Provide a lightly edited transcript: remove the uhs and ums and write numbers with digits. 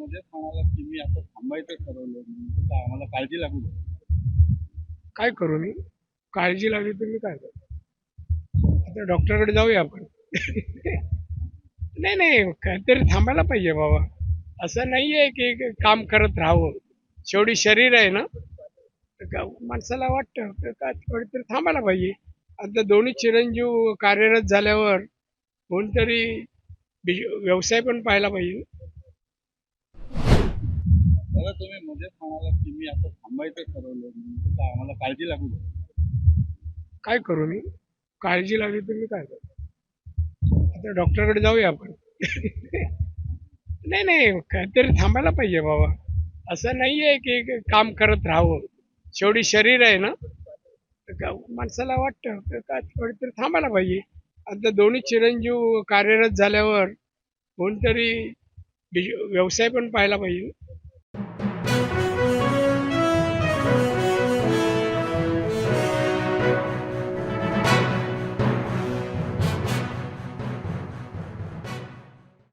मध्येच म्हणाला की मी आता थांबायचं ठरवलं म्हणून तर आम्हाला काळजी लागू नये. काय करू मी? काळजी लागली तर मी काय करू? आता डॉक्टरकडे जाऊया आपण. नाही नाही, काहीतरी थांबायला पाहिजे बाबा. असं नाही आहे की काम करत राहावं. शेवटी शरीर आहे ना, तर माणसाला वाटतं तर काय थोडीतरी थांबायला पाहिजे. आता दोन्ही चिरंजीव कार्यरत झाल्यावर कोणतरी व्यवसाय पण पाहायला पाहिजे. दादा तुम्ही मध्येच म्हणाला की मी आता थांबायचं ठरवलं म्हणून तर आम्हाला काळजी लागू नये. काय करू मी? काळजी लागली तर मी काय करू? आता डॉक्टरकडे जाऊया आपण. नाही नाही, काहीतरी थांबायला पाहिजे बाबा. असं नाही आहे की काम करत राहावं. शेवटी शरीर आहे ना, तर माणसाला वाटतं तर काय थोडीतरी थांबायला पाहिजे. आता दोन्ही चिरंजीव कार्यरत झाल्यावर कोणतरी व्यवसाय पण पाहायला पाहिजे.